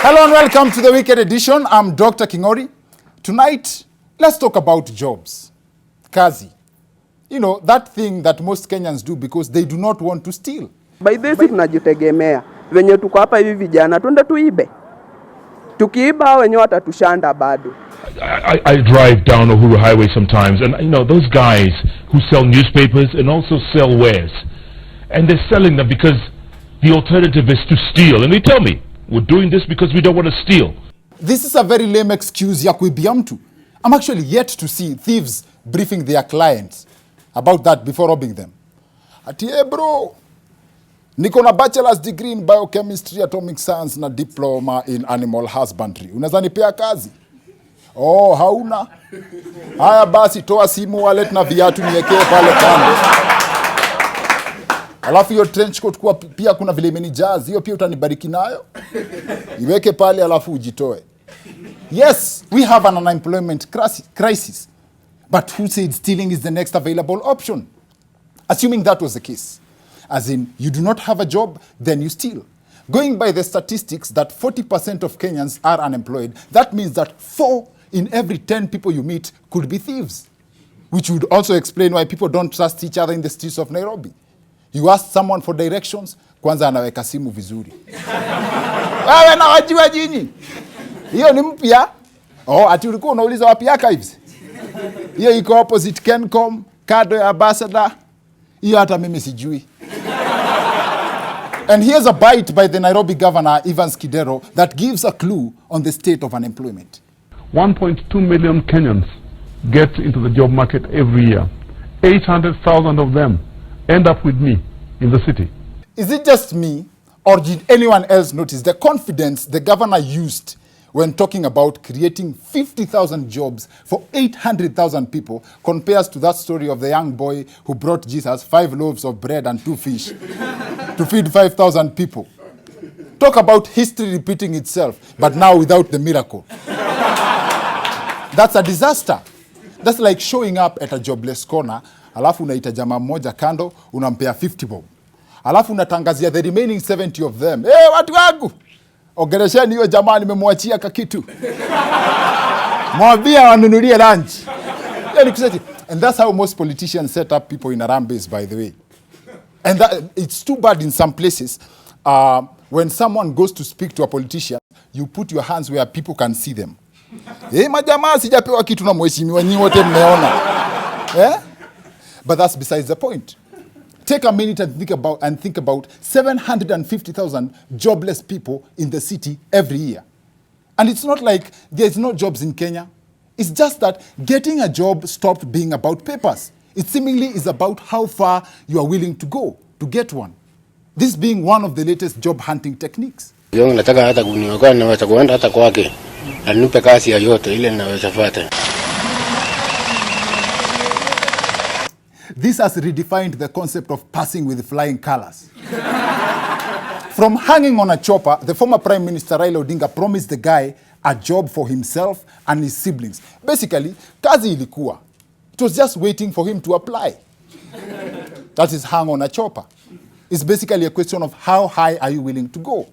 Hello and welcome to the weekend edition. I'm Dr. Kingori. Tonight, let's talk about jobs. Kazi. You know, that thing that most Kenyans do because they do not want to steal. By this tunajitegemea. Venye tuko hapa hivi vijana, twende tuibe. Tukiiba wenye watatushanda bado. I drive down Uhuru Highway sometimes, and you know, those guys who sell newspapers and also sell wares. And they're selling them because the alternative is to steal. And they tell me, we're doing this because we don't want to steal. This is a very lame excuse ya kuibia mtu. I'm actually yet to see thieves briefing their clients about that before robbing them. Ati, hey bro, niko na bachelor's degree in biochemistry, atomic science na diploma in animal husbandry. Unaweza nipea kazi? Oh, hauna? Haya basi, toa simu, wallet na viatu niwekee pale kando. Alafu hiyo trench coat kwa pia kuna vile imenijaz, hiyo pia utanibariki nayo. Iweke pale alafu ujitoe. Yes, we have an unemployment crisis. But who said stealing is the next available option? Assuming that was the case. As in, you do not have a job, then you steal. Going by the statistics that 40% of Kenyans are unemployed, that means that 4 in every 10 people you meet could be thieves. Which would also explain why people don't trust each other in the streets of Nairobi. You ask someone for directions, kwanza anaweka simu vizuri. Wewe na wajua jini. Hiyo ni mpya. Oh, ati ulikuwa unauliza wapi archives? Hiyo iko opposite Kencom, kado ya ambassador. Hiyo hata mimi sijui. And here's a bite by the Nairobi governor, Evans Kidero, that gives a clue on the state of unemployment. 1.2 million Kenyans get into the job market every year. 800,000 of them end up with me in the city. Is it just me, or did anyone else notice the confidence the governor used when talking about creating 50,000 jobs for 800,000 people compares to that story of the young boy who brought Jesus 5 loaves of bread and 2 fish to feed 5,000 people? Talk about history repeating itself, but now without the miracle. That's a disaster. That's like showing up at a jobless corner, alafu unaita jamaa mmoja kando, unampea 50 bob. Alafu unatangazia the remaining 70 of them. Hey, watu wangu! Ogeresheni hiyo jamaa nimemwachia kakitu. Mwambia wanunulie lunch. And that's how most politicians set up people in a ram base, by the way. And it's too bad in some places. When someone goes to speak to a politician, you put your hands where people can see them. Majamaa sijapewa kitu na mheshimiwa nyinyi wote mmeona. But that's besides the point. Take a minute and think about 750,000 jobless people in the city every year. And it's not like there's no jobs in Kenya. It's just that getting a job stopped being about papers. It seemingly is about how far you are willing to go to get one. This being one of the latest job hunting techniques. Nataka hata kuniokoa na naweza kuenda hata kwake. Anipe kazi yote ile ninaweza fuata. This has redefined the concept of passing with flying colors. From hanging on a chopper, the former Prime Minister Raila Odinga promised the guy a job for himself and his siblings. Basically, kazi ilikuwa. It was just waiting for him to apply. That is hang on a chopper. It's basically a question of how high are you willing to go.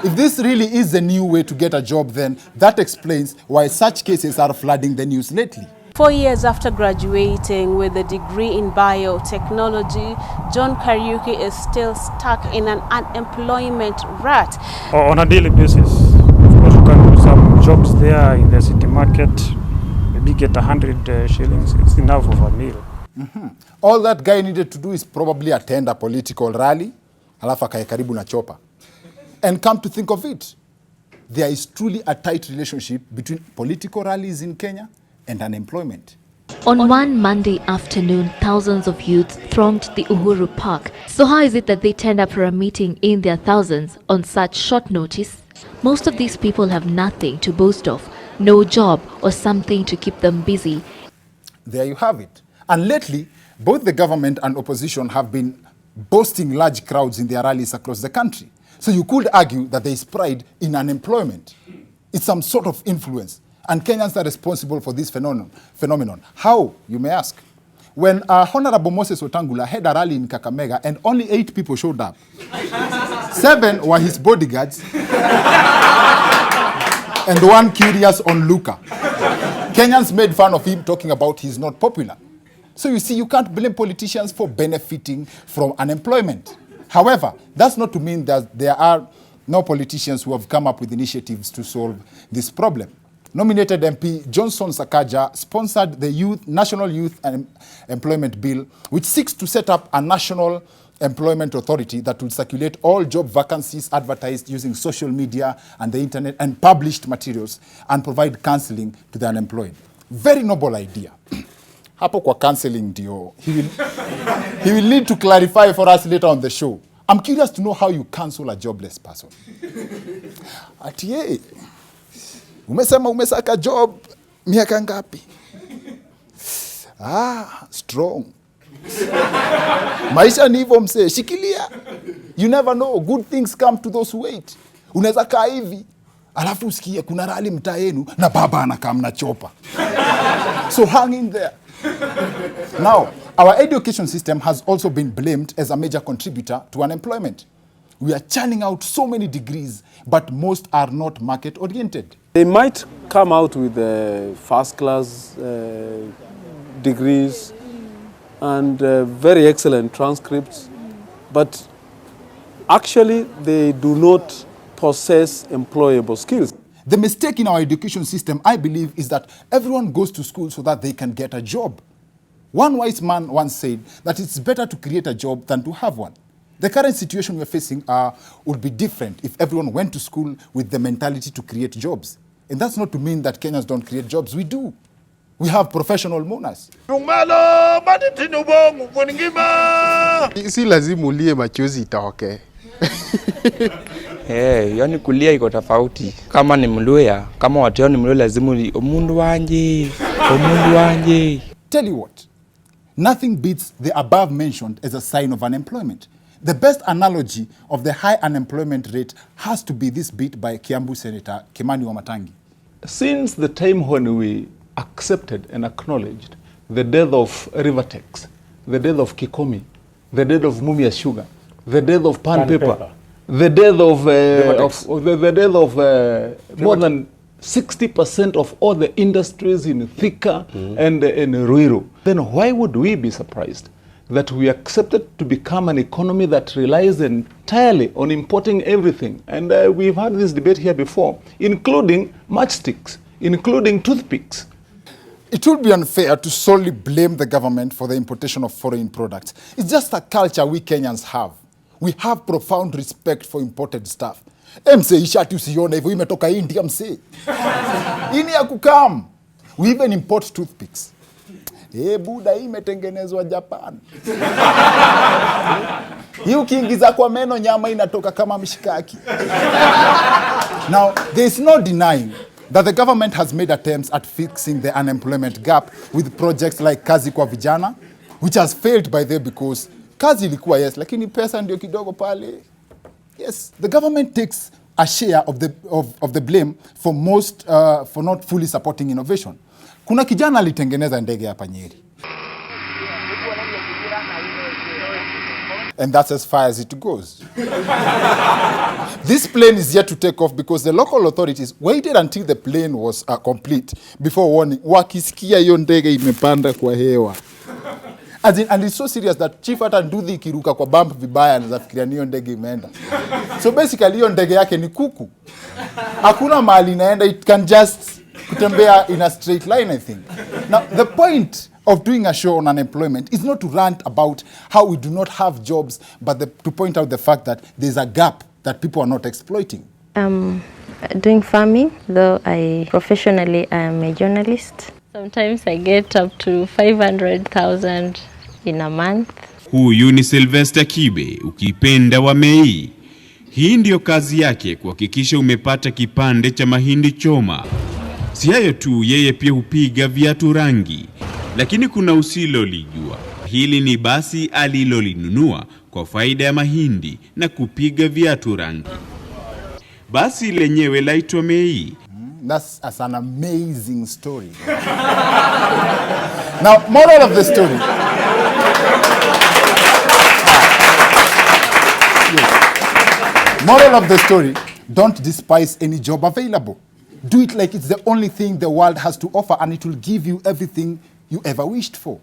If this really is the new way to get a job, then that explains why such cases are flooding the news lately. 4 years after graduating with a degree in biotechnology, John Kariuki is still stuck in an unemployment rut. On a daily basis, of course, you can do some jobs there in the city market, maybe get 100 shillings. It's enough of a meal. All that guy needed to do is probably attend a political rally, alafu akae karibu na chopa. And come to think of it, there is truly a tight relationship between political rallies in Kenya and unemployment. On one Monday afternoon, thousands of youths thronged the Uhuru Park. So how is it that they turned up for a meeting in their thousands on such short notice? Most of these people have nothing to boast of, no job or something to keep them busy. There you have it. And lately, both the government and opposition have been boasting large crowds in their rallies across the country. So you could argue that there is pride in unemployment. It's some sort of influence. And Kenyans are responsible for this phenomenon. How, you may ask? When Honorable Moses Wetangula had a rally in Kakamega and only 8 people showed up, 7 were his bodyguards, and 1 curious onlooker. Kenyans made fun of him, talking about he's not popular. So you see, you can't blame politicians for benefiting from unemployment. However, that's not to mean that there are no politicians who have come up with initiatives to solve this problem. Nominated MP Johnson Sakaja sponsored the National Youth and Employment Bill, which seeks to set up a national employment authority that will circulate all job vacancies advertised using social media and the internet and published materials and provide counseling to the unemployed. Very noble idea. Hapo kwa counseling ndio. He will need to clarify for us later on the show. I'm curious to know how you counsel a jobless person. Ati umesema umesaka job miaka ngapi? Strong. Maisha ni hivyo msee, shikilia. You never know, good things come to those who wait. Unaweza kaa hivi, alafu usikie kuna rally mtaa yenu na baba anakaa mna chopa. So hang in there. Now, our education system has also been blamed as a major contributor to unemployment. We are churning out so many degrees, but most are not market-oriented. They might come out with first-class degrees and very excellent transcripts, but actually they do not possess employable skills. The mistake in our education system, I believe, is that everyone goes to school so that they can get a job. One wise man once said that it's better to create a job than to have one. The current situation we're facing would be different if everyone went to school with the mentality to create jobs. And that's not to mean that Kenyans don't create jobs. We do. We have professional mourners. Si lazima ulie machozi itoke. Yani kulia iko tofauti. Kama ni Mluya, kama watu yao ni Mluya lazima omundu wanje. Tell you what, nothing beats the above mentioned as a sign of unemployment. The best analogy of the high unemployment rate has to be this bit by Kiambu Senator Kimani Wamatangi. Since the time when we accepted and acknowledged the death of Rivertex, the death of Kikomi, the death of Mumia Sugar, the death of Pan Paper, the death of more than 60% of all the industries in Thika and in Ruiru, then why would we be surprised that we accepted to become an economy that relies entirely on importing everything? And we've had this debate here before, including matchsticks, including toothpicks. It would be unfair to solely blame the government for the importation of foreign products. It's just a culture we Kenyans have. We have profound respect for imported stuff. Mse ishati usione hivyo imetoka India mse. Ini ya kukam. We even import toothpicks. Buda hii imetengenezwa Japan. Hii ukiingiza kwa meno nyama inatoka kama mshikaki. Now, there is no denying that the government has made attempts at fixing the unemployment gap with projects like Kazi kwa Vijana, which has failed by there because kazi ilikuwa yes, lakini pesa ndio kidogo pale. Yes, the government takes a share of the blame for for not fully supporting innovation. Kuna kijana alitengeneza ndege hapa Nyeri. And that's as far as it goes. This plane is yet to take off because the local authorities waited until the plane was complete before warning. Wakisikia hiyo ndege imepanda kwa hewa. And it's so serious that chief hata nduthi ikiruka kwa bump vibaya anafikiria hiyo ndege imeenda. So basically hiyo ndege yake ni kuku. Hakuna mahali inaenda, it can just kutembea in a straight line, I think. Now, the point of doing a show on unemployment is not to rant about how we do not have jobs, but to point out the fact that there's a gap that people are not exploiting. Doing farming, though professionally I am a journalist. Sometimes I get up to 500,000 in a month. Huyu ni Sylvester Kibe, ukipenda wa Mei. Hii ndio kazi yake, kuhakikisha umepata kipande cha mahindi choma. Si hayo tu, yeye pia hupiga viatu rangi. Lakini kuna usilolijua. Hili ni basi alilolinunua kwa faida ya mahindi na kupiga viatu rangi. Basi lenyewe laitwa Mei. That's an amazing story. Now, moral of the story. Yes. Moral of the story, don't despise any job available. Do it like it's the only thing the world has to offer, and it will give you everything you ever wished for.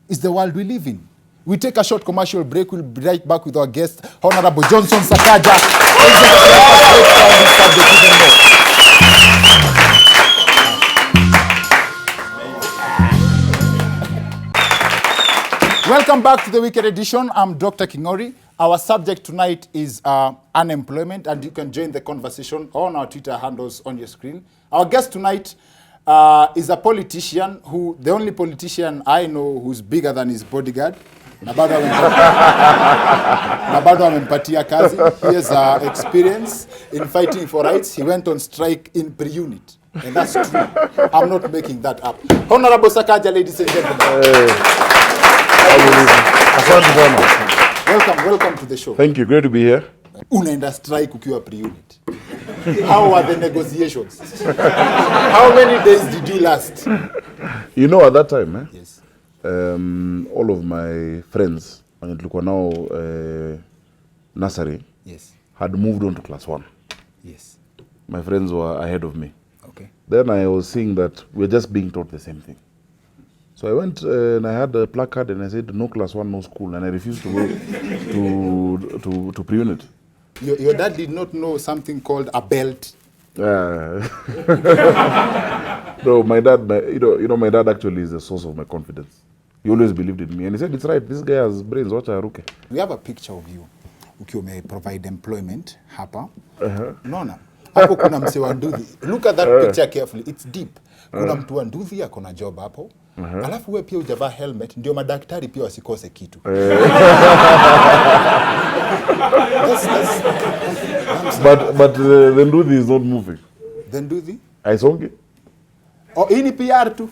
It's the world we live in. We take a short commercial break. We'll be right back with our guest, Honorable Johnson Sakaja. Welcome back to the Weekend Edition. I'm Dr. Kingori. Our subject tonight is unemployment, and you can join the conversation on our Twitter handles on your screen. Our guest tonight is a politician who, the only politician I know who's bigger than his bodyguard. Na bado amempatia kazi. He has experience in fighting for rights. He went on strike in pre-unit. And that's true. I'm not making that up. Honorable Sakaja, ladies and gentlemen. Welcome to the show. Thank you. Great to be here. Unaenda strike ukiwa pre-unit. How were the negotiations? How many days did you last? You know, at that time, yes. All of my friends, when tulikuwa now nursery, yes, had moved on to class 1. Yes. My friends were ahead of me. Okay. Then I was seeing that we're just being taught the same thing. So I went and I had a placard and I said, no class 1, no school. And I refused to go to pre-unit. Your dad did not know something called a belt? No, my dad, my dad actually is the source of my confidence. He always believed in me. And he said, it's right, this guy has brains, watch Aruke. We have a picture of you. Ukiwa may provide employment hapa. Unaona? Hapo kuna mse wa Nduthi. Look at that picture carefully. It's deep. Kuna mtu wa Nduthi ako na job hapo. Alafu wewe pia hujavaa helmet, ndio madaktari pia wasikose kitu. But the Nduthi is not moving. The Nduthi? Aisongi? Oh, hii ni PR tu.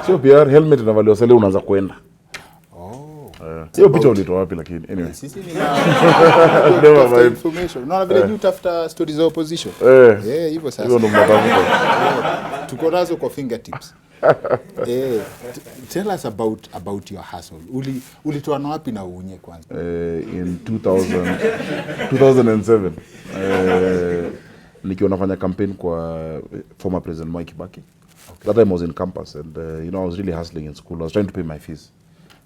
Sio PR, helmet inavaliwa sasa unaanza kwenda. Sio picha ulitoa wapi lakini anyway. Sisi ni na information. Unaona vile you tafuta stories of opposition. Hivyo sasa. Hiyo ndo mnatafuta. Tuko nazo kwa fingertips. Tell us about your hustle. Ulitoa na wapi na uunye kwanza? In 2007 nikiwa nafanya campaign kwa former president Mwai Kibaki. That time I was in campus and I was really hustling in school. I was trying to pay my fees.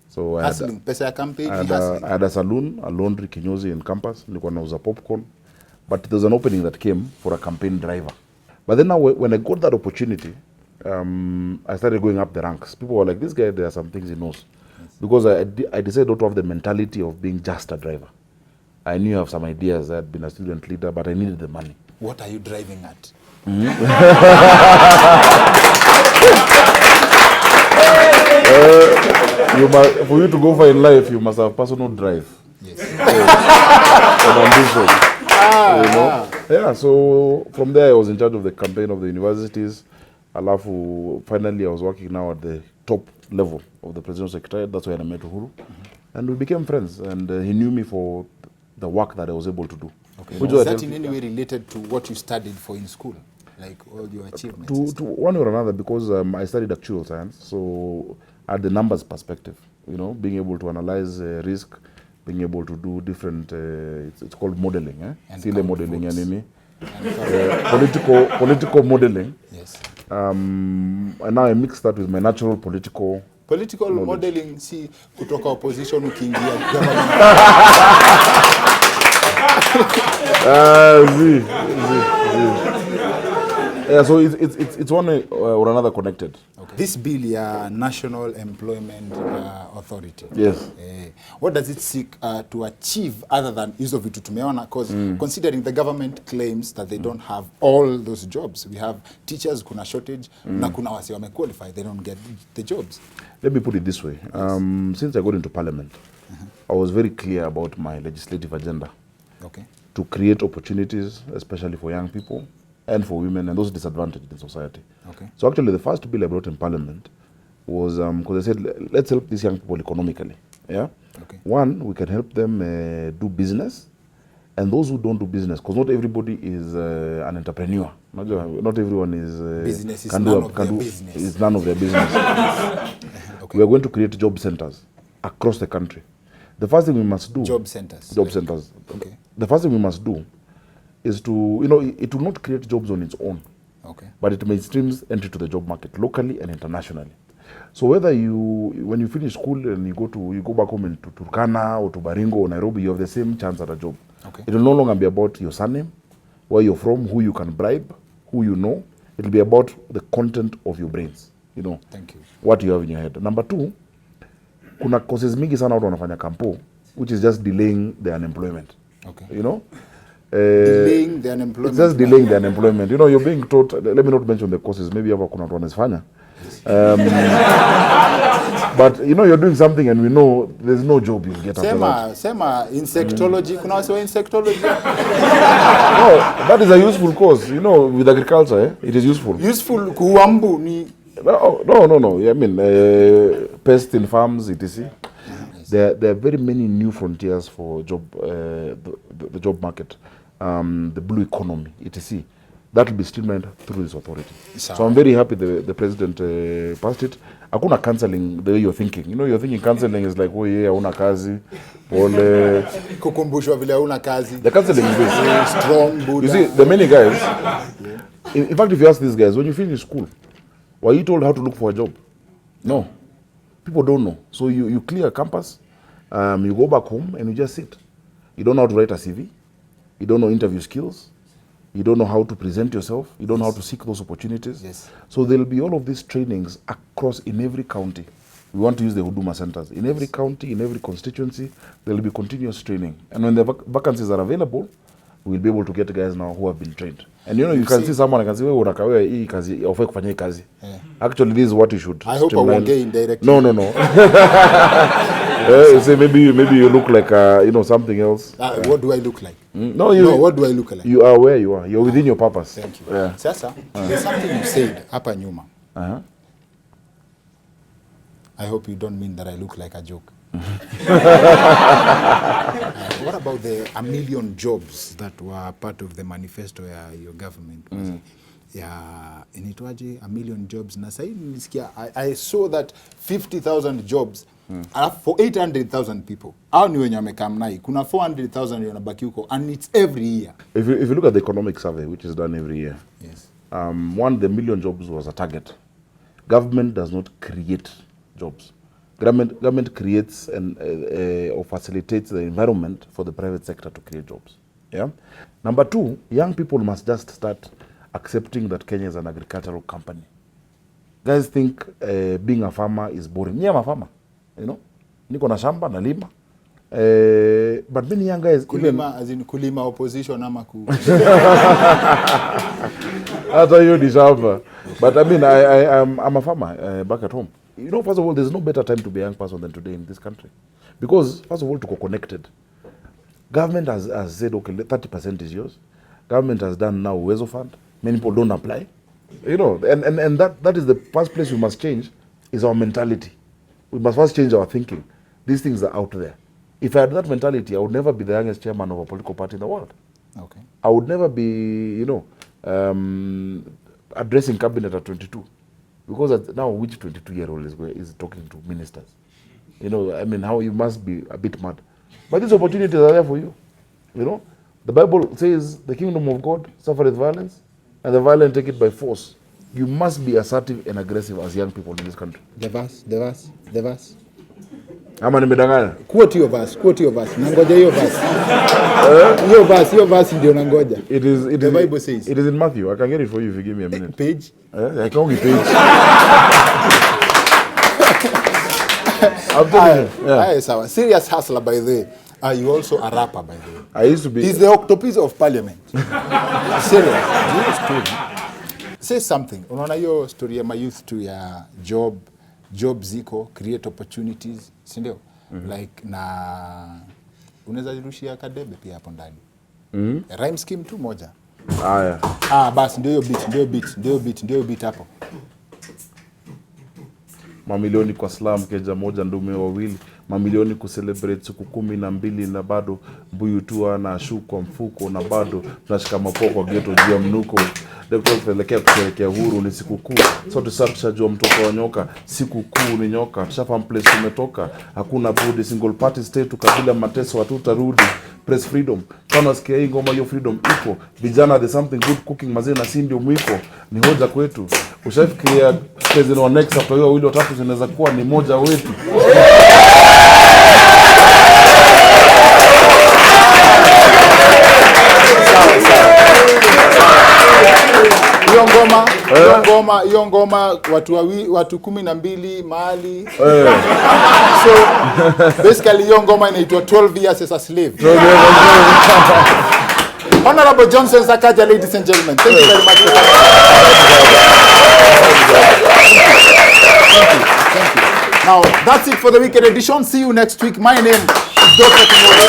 So hustling, pesa ya campaign, I had a saloon, a laundry kinyozi in campus. Nilikuwa nauza popcorn. But there was an opening that came for a campaign driver. But then now when I got that opportunity, I started going up the ranks. People were like, this guy, there are some things he knows. Yes. Because I decided not to have the mentality of being just a driver. I knew I have some ideas. I had been a student leader, but I needed the money. What are you driving at? For you to go far in life, you must have personal drive. Yes. And ambition. Yeah, so from there I was in charge of the campaign of the universities. Alafu, finally I was working now at the top level of the presidential secretariat. That's where I met Uhuru. And we became friends, and he knew me for the work that I was able to do. Okay. Was that in any way related to what you studied for in school? Like all your achievements? To one or another, because I studied actuarial science, so I had the numbers perspective, being able to analyze risk, being able to do different, it's called modeling, Sile modeling and political modeling. Yes. And now I mix that with my natural political knowledge. Modeling, see, kutoka opposition ukiingia government. Yeah, so it's one or another connected. Okay. This bill, National Employment Authority. Yes. What does it seek to achieve other than hizo vitu tumeona? Because considering the government claims that they don't have all those jobs. We have teachers, kuna shortage, na kuna wasi wame qualify, they don't get the jobs. Let me put it this way. Since I got into parliament, I was very clear about my legislative agenda. Okay. To create opportunities, especially for young people and for women and those disadvantaged in society. Okay. So actually the first bill I brought in parliament was because I said, let's help these young people economically. Yeah. Okay. One, we can help them do business, and those who don't do business, because not everybody is an entrepreneur. Not everyone is business is none of their business. It's none of their business. Okay. We are going to create job centers across the country. The first thing we must do. Job centers. Job centers. Okay. the first thing we must do is to, you know, it will not create jobs on its own. Okay. But it mainstreams entry to the job market locally and internationally. So whether when you finish school and you go back home to Turkana or to Baringo or Nairobi, you have the same chance at a job. Okay. It will no longer be about your surname, where you're from, who you can bribe, who you know. It will be about the content of your brains, you know. Thank you. What you have in your head. Number 2, kuna courses mingi sana watu wanafanya kampo, which is just delaying the unemployment. Okay. You know? Delaying the unemployment. It's just delaying the unemployment. You know, you're being taught, let me not mention the courses, maybe hapa kuna watu wanazifanya. But you know, you're doing something and we know there's no job you'll get after that. Sema insectology, kuna wase wa insectology. No, that is a useful course. You know, with agriculture, it is useful. Useful kuambu ni... No. I mean, pest in farms, etc. There are very many new frontiers for job, the job market, the blue economy, etc. That will be streamlined through this authority. So I'm very happy the president passed it. Hakuna cancelling the way you're thinking. You know, you're thinking cancelling is like, oh yeah, hauna kazi. Kukumbushwa vile hauna kazi. The cancelling is this. Strong Buddha. You see, the many guys, in fact, if you ask these guys, when you finish school, were you told how to look for a job? No. People don't know. So you clear a campus, you go back home and you just sit. You don't know how to write a CV. You don't know interview skills. You don't know how to present yourself. You don't know how to seek those opportunities. Yes. So there will be all of these trainings across in every county. We want to use the Huduma centers. In every county, in every constituency, there will be continuous training. And when the vacancies are available, we'll be able to get guys now who have been trained. And you know, you can see someone, I can say, unakawe hii kazi, aufai kufanya hii kazi. Actually, this is what you should. I hope I won't get indirectly. No. Say maybe you look like you know, something else. What do I look like? No, what do I look like? You are where you are. You're within your purpose. Thank you. Yeah. Sasa, there's something you said hapa nyuma. I hope you don't mean that I look like a joke. What about the 1 million jobs that were part of the manifesto ya your government? Inaitwaje 1 million jobs? Na sasa nilisikia I saw that 50,000 jobs for 800,000 people. Hao ni wenye wamekamnai. Kuna 400,000 wanabaki huko and it's every year. If you look at the economic survey, which is done every year, yes. The 1 million jobs was a target. Government does not create jobs. Government creates or facilitates the environment for the private sector to create jobs. Yeah. Number 2, young people must just start accepting that Kenya is an agricultural company. Guys think being a farmer is boring. Me, I'm a farmer. You know, niko na shamba na lima. But many young guys kulima as in kulima opposition ama ku. Hata hiyo ni shamba. But I mean, I'm a farmer back at home. You know, first of all, there's no better time to be a young person than today in this country. Because, first of all, to go connected. Government has said, okay, 30% is yours. Government has done now Uwezo Fund. Many people don't apply. You know, and that is the first place we must change, is our mentality. We must first change our thinking. These things are out there. If I had that mentality, I would never be the youngest chairman of a political party in the world. Okay. I would never be, you know, addressing cabinet at 22. Because now, which 22-year-old is talking to ministers? You know, I mean, how you must be a bit mad. But these opportunities are there for you. You know, the Bible says the kingdom of God suffereth violence, and the violent take it by force. You must be assertive and aggressive as young people in this country. The verse. Ama nimedanganya? Quote your verse. Nangoja hiyo verse. Hiyo verse ndio nangoja. The Bible says. It is in Matthew. I can get it for you if you give me a minute. Page? I can't give page. I'm telling you. Yeah. Sawa. Serious hustler, by the way. Are you also a rapper, by the way? I used to be. He's the octopus of parliament. Serious. Say something. Unaona hiyo story ya youth to ya job ziko, create opportunities, si ndio? Like na unaweza rushia kadebe pia hapo ndani. Rhyme scheme tu moja. Haya. Basi ndio beat hapo. Mamilioni kwa slum, keja moja ndume wawili. Mamilioni kucelebrate siku 12 na bado mbuyu tu na shu kwa mfuko na bado tunashika mapoko kwa ghetto juu ya mnuko. Daktari tuelekea kusherehekea uhuru ni siku kuu. Sote sasa tushajua mtoto wa nyoka, siku kuu ni nyoka. Tushafahamu place tumetoka. Hakuna budi single party state tukabila mateso watu tarudi. press freedom. Kama nasikia hii ngoma hiyo freedom iko. Vijana there's something good cooking mazee na si ndio mwiko. Ni hoja kwetu. Ushafikiria president wa next after hiyo wili watatu zinaweza kuwa ni moja wetu. Hiyo ngoma watu 12 mahali. So basically hiyo ngoma inaitwa 12 years as a slave. Honorable Johnson Sakaja, ladies and gentlemen, thank you very much for coming. Thank you. Now, that's it for the weekend edition. See you next week. My name is Dr. Kimori.